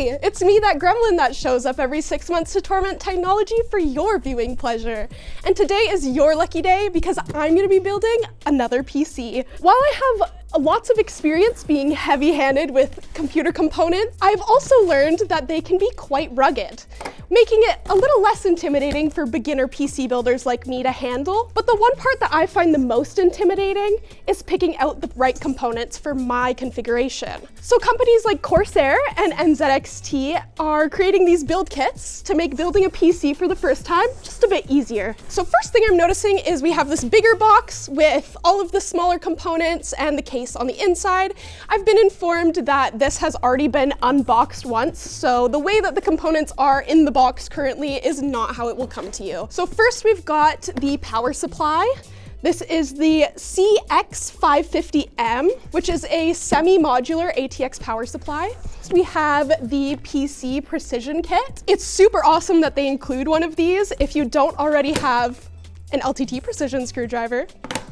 Hey, it's me, that gremlin that shows up every 6 months to torment technology for your viewing pleasure. And today is your lucky day because I'm gonna be building another PC. While I have lots of experience being heavy-handed with computer components, I've also learned that they can be quite rugged, making it a little less intimidating for beginner PC builders like me to handle. But the one part that I find the most intimidating is picking out the right components for my configuration. So companies like Corsair and NZXT are creating these build kits to make building a PC for the first time just a bit easier. So first thing I'm noticing is we have this bigger box with all of the smaller components and the case on the inside. I've been informed that this has already been unboxed once, so the way that the components are in the box currently is not how it will come to you. So first we've got the power supply. This is the CX550M, which is a semi-modular ATX power supply. So we have the PC Precision Kit. It's super awesome that they include one of these if you don't already have an LTT precision screwdriver.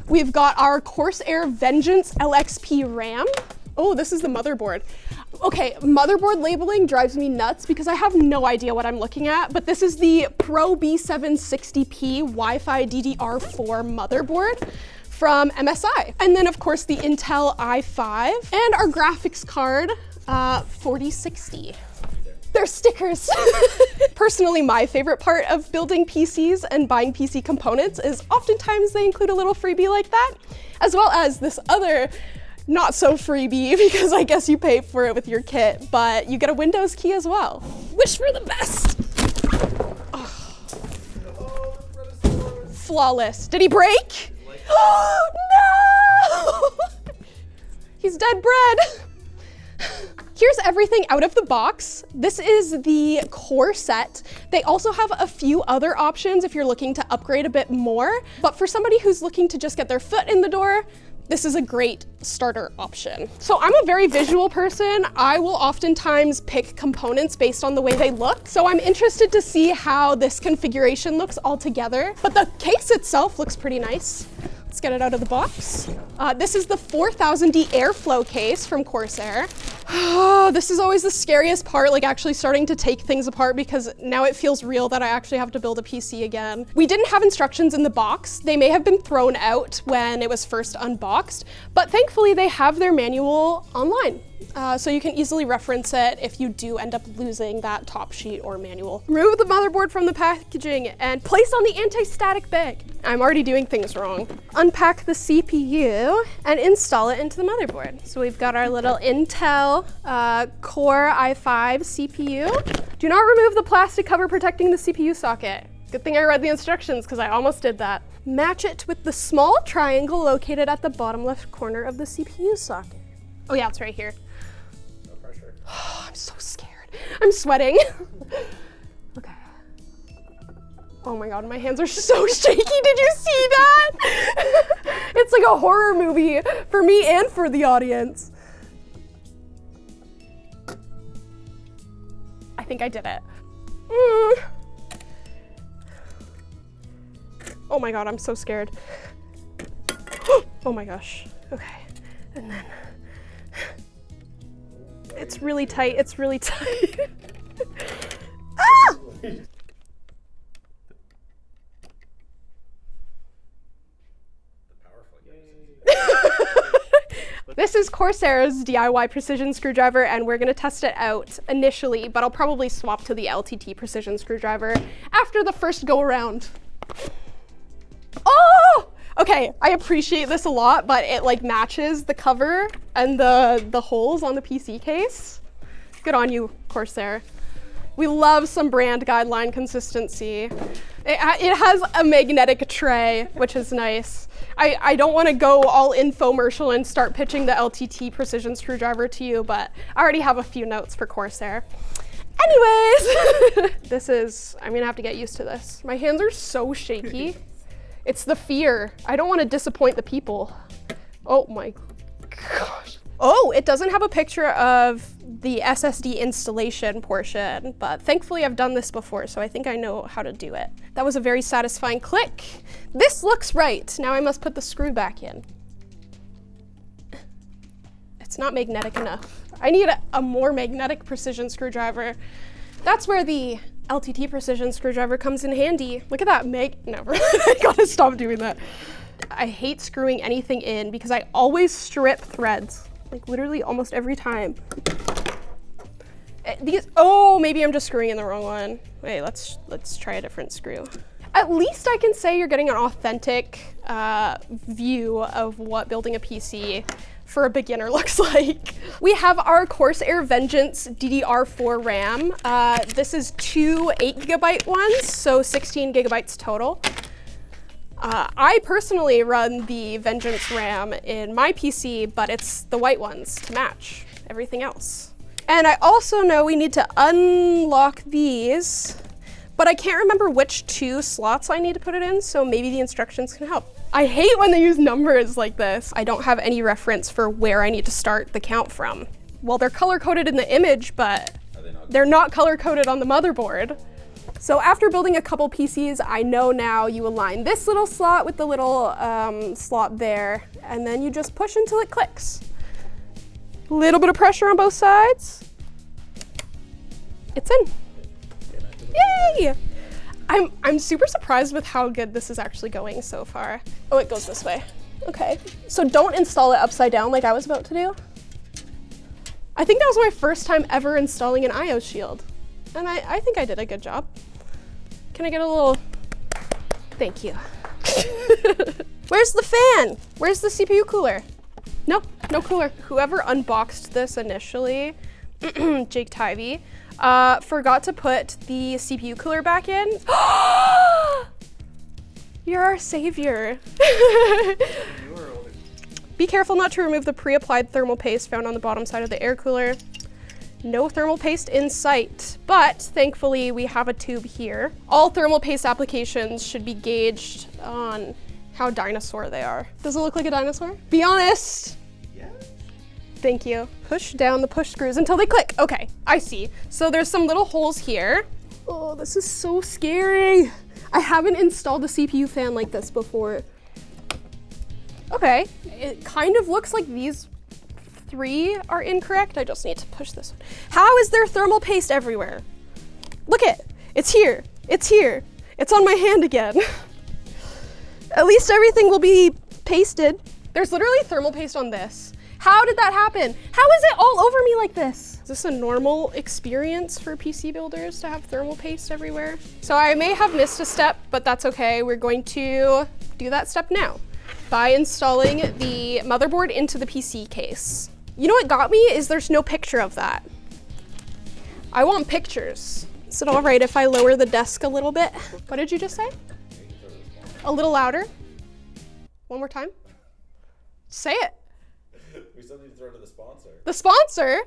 We've got our Corsair Vengeance LXP RAM. Oh, this is the motherboard. Okay, motherboard labeling drives me nuts because I have no idea what I'm looking at, but this is the Pro B760p Wi-Fi DDR4 motherboard from MSI. And then of course the Intel i5 and our graphics card, 4060. They're stickers. Personally, my favorite part of building PCs and buying PC components is oftentimes they include a little freebie like that, as well as this other not so freebie, because I guess you pay for it with your kit, but you get a Windows key as well. Wish for the best. Oh. Flawless. Did he break? Oh no! He's dead bread. Here's everything out of the box. This is the core set. They also have a few other options if you're looking to upgrade a bit more, but for somebody who's looking to just get their foot in the door, this is a great starter option. So I'm a very visual person. I will oftentimes pick components based on the way they look. So I'm interested to see how this configuration looks all together. But the case itself looks pretty nice. Let's get it out of the box. This is the 4000D Airflow case from Corsair. Oh, this is always the scariest part, like actually starting to take things apart, because now it feels real that I actually have to build a PC again. We didn't have instructions in the box. They may have been thrown out when it was first unboxed, but thankfully they have their manual online. So you can easily reference it if you do end up losing that top sheet or manual. Remove the motherboard from the packaging and place on the anti-static bag. I'm already doing things wrong. Unpack the CPU and install it into the motherboard. So we've got our little Intel Core i5 CPU. Do not remove the plastic cover protecting the CPU socket. Good thing I read the instructions because I almost did that. Match it with the small triangle located at the bottom left corner of the CPU socket. Oh yeah, it's right here. No pressure. Oh, I'm so scared. I'm sweating. Okay. Oh my God, my hands are so shaky. Did you see that? It's like a horror movie for me and for the audience. I think I did it. Oh my God, I'm so scared. Oh my gosh. Okay. And then it's really tight. It's really tight. Ah! This is Corsair's DIY precision screwdriver, and we're gonna test it out initially, but I'll probably swap to the LTT precision screwdriver after the first go around. Oh! Okay, I appreciate this a lot, but it like matches the cover and the holes on the PC case. Good on you, Corsair. We love some brand guideline consistency. It has a magnetic tray, which is nice. I don't want to go all infomercial and start pitching the LTT precision screwdriver to you, but I already have a few notes for Corsair. Anyways, I'm gonna have to get used to this. My hands are so shaky. It's the fear. I don't want to disappoint the people. Oh my gosh. Oh, it doesn't have a picture of the SSD installation portion, but thankfully I've done this before, so I think I know how to do it. That was a very satisfying click. This looks right. Now I must put the screw back in. It's not magnetic enough. I need a more magnetic precision screwdriver. That's where the LTT precision screwdriver comes in handy. Look at that never, I gotta stop doing that. I hate screwing anything in because I always strip threads, like literally almost every time. Oh, maybe I'm just screwing in the wrong one. Wait, let's try a different screw. At least I can say you're getting an authentic view of what building a PC for a beginner looks like. We have our Corsair Vengeance DDR4 RAM. This is two 8GB ones, so 16 gigabytes total. I personally run the Vengeance RAM in my PC, but it's the white ones to match everything else. And I also know we need to unlock these, but I can't remember which two slots I need to put it in, so maybe the instructions can help. I hate when they use numbers like this. I don't have any reference for where I need to start the count from. Well, they're color-coded in the image, but they're not color-coded on the motherboard. So after building a couple PCs, I know now you align this little slot with the little slot there, and then you just push until it clicks. A little bit of pressure on both sides. It's in. Yay! I'm super surprised with how good this is actually going so far. Oh, it goes this way. Okay, so don't install it upside down like I was about to do. I think that was my first time ever installing an IO shield. And I think I did a good job. Can I get a little, thank you. Where's the fan? Where's the CPU cooler? No, no cooler. Whoever unboxed this initially, Jake Tivey, forgot to put the CPU cooler back in. You're our savior. Be careful not to remove the pre-applied thermal paste found on the bottom side of the air cooler. No thermal paste in sight, but thankfully we have a tube here. All thermal paste applications should be gauged on how dinosaur they are. Does it look like a dinosaur? Be honest. Yeah. Thank you. Push down the push screws until they click. Okay, I see. So there's some little holes here. Oh, this is so scary. I haven't installed a CPU fan like this before. Okay, it kind of looks like these three are incorrect. I just need to push this one. How is there thermal paste everywhere? Look it, it's here, it's here. It's on my hand again. At least everything will be pasted. There's literally thermal paste on this. How did that happen? How is it all over me like this? Is this a normal experience for PC builders to have thermal paste everywhere? So I may have missed a step, but that's okay. We're going to do that step now by installing the motherboard into the PC case. You know what got me is there's no picture of that. I want pictures. Is it all right if I lower the desk a little bit? What did you just say? A little louder? One more time? Say it. We still need to throw to the sponsor. The sponsor?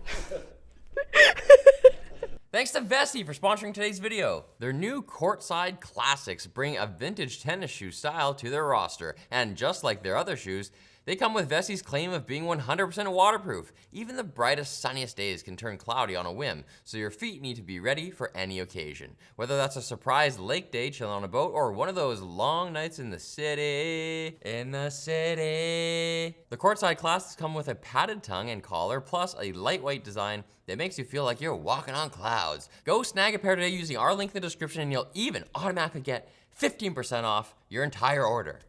Thanks to Vessi for sponsoring today's video. Their new courtside classics bring a vintage tennis shoe style to their roster, and just like their other shoes, they come with Vessi's claim of being 100% waterproof. Even the brightest, sunniest days can turn cloudy on a whim, so your feet need to be ready for any occasion. Whether that's a surprise lake day chilling on a boat or one of those long nights in the city. The courtside classics come with a padded tongue and collar, plus a lightweight design that makes you feel like you're walking on clouds. Go snag a pair today using our link in the description, and you'll even automatically get 15% off your entire order.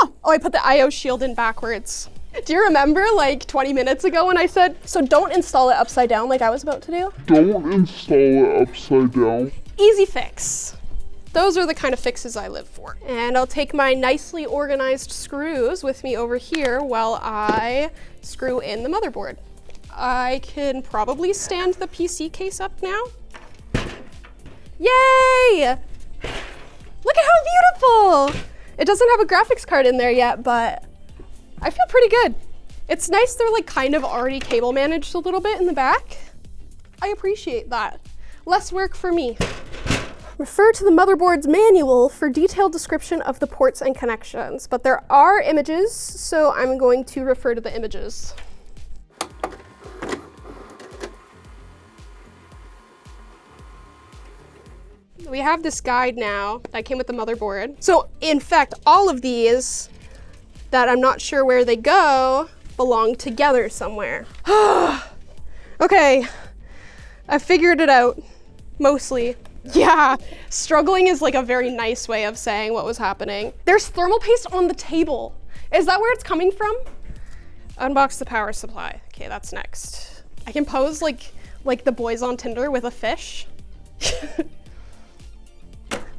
Oh, I put the IO shield in backwards. Do you remember like 20 minutes ago when I said, so don't install it upside down like I was about to do? Don't install it upside down. Easy fix. Those are the kind of fixes I live for. And I'll take my nicely organized screws with me over here while I screw in the motherboard. I can probably stand the PC case up now. Yay! Look at how beautiful! It doesn't have a graphics card in there yet, but I feel pretty good. It's nice they're like kind of already cable managed a little bit in the back. I appreciate that. Less work for me. Refer to the motherboard's manual for detailed description of the ports and connections, but there are images, so I'm going to refer to the images. We have this guide now that came with the motherboard. So in fact, all of these that I'm not sure where they go belong together somewhere. Okay, I figured it out, mostly. Yeah, struggling is like a very nice way of saying what was happening. There's thermal paste on the table. Is that where it's coming from? Unbox the power supply. Okay, that's next. I can pose like the boys on Tinder with a fish.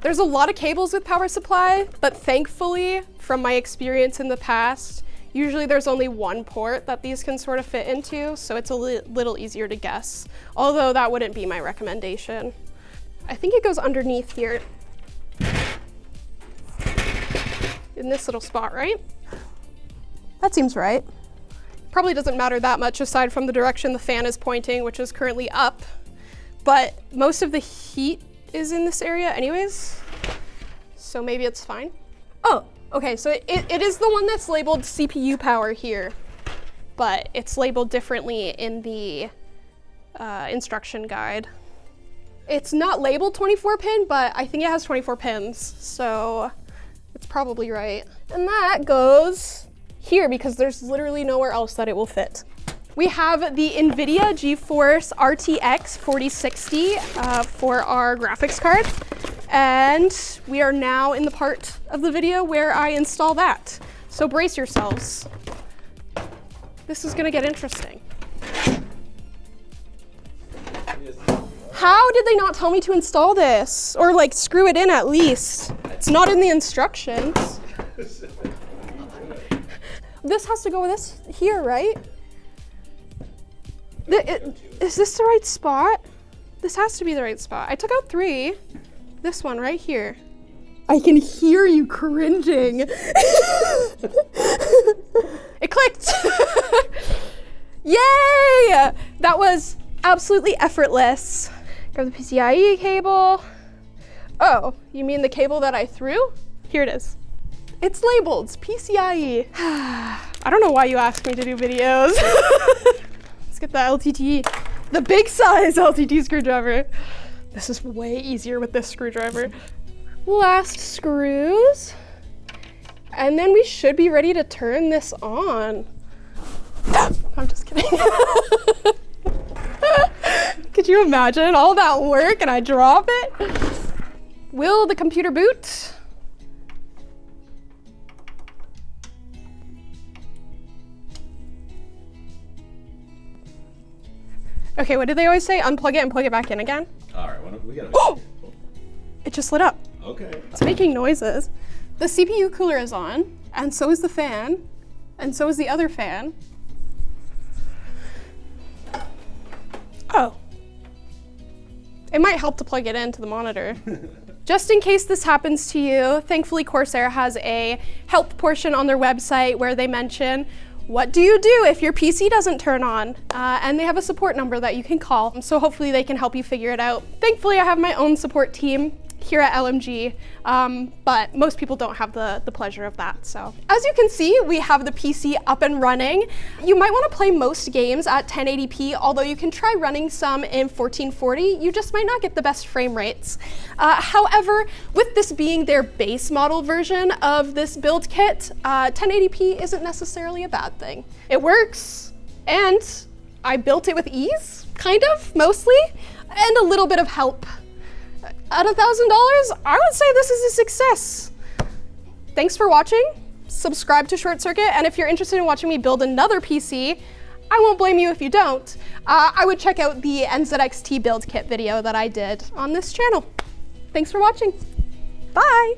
There's a lot of cables with power supply, but thankfully, from my experience in the past, usually there's only one port that these can sort of fit into, so it's a little easier to guess, although that wouldn't be my recommendation. I think it goes underneath here. In this little spot, right? That seems right. Probably doesn't matter that much aside from the direction the fan is pointing, which is currently up, but most of the heat is in this area anyways, so maybe it's fine. Oh, okay, so it is the one that's labeled CPU power here, but it's labeled differently in the instruction guide. It's not labeled 24 pin, but I think it has 24 pins, so it's probably right. And that goes here because there's literally nowhere else that it will fit. We have the NVIDIA GeForce RTX 4060 for our graphics card. And we are now in the part of the video where I install that. So brace yourselves. This is gonna get interesting. How did they not tell me to install this? Or like screw it in at least. It's not in the instructions. This has to go with this here, right? Is this the right spot? This has to be the right spot. I took out 3. This one right here. I can hear you cringing. It clicked. Yay! That was absolutely effortless. Grab the PCIe cable. Oh, you mean the cable that I threw? Here it is. It's labeled PCIe. I don't know why you asked me to do videos. Let's get the LTT, the big size LTT screwdriver. This is way easier with this screwdriver. Last screws. And then we should be ready to turn this on. I'm just kidding. Could you imagine all that work and I drop it? Will the computer boot? Okay, what did they always say? Unplug it and plug it back in again? All right, we gotta. Oh! It just lit up. Okay. It's making noises. The CPU cooler is on, and so is the fan, and so is the other fan. Oh. It might help to plug it into the monitor. Just in case this happens to you, thankfully Corsair has a help portion on their website where they mention what do you do if your PC doesn't turn on? And they have a support number that you can call, so hopefully they can help you figure it out. Thankfully, I have my own support team here at LMG, but most people don't have the pleasure of that. So as you can see, we have the PC up and running. You might want to play most games at 1080p, although you can try running some in 1440. You just might not get the best frame rates. However, with this being their base model version of this build kit, 1080p isn't necessarily a bad thing. It works, and I built it with ease, kind of, mostly, and a little bit of help. At $1,000, I would say this is a success. Thanks for watching. Subscribe to ShortCircuit, and if you're interested in watching me build another PC, I won't blame you if you don't. I would check out the NZXT Build Kit video that I did on this channel. Thanks for watching. Bye.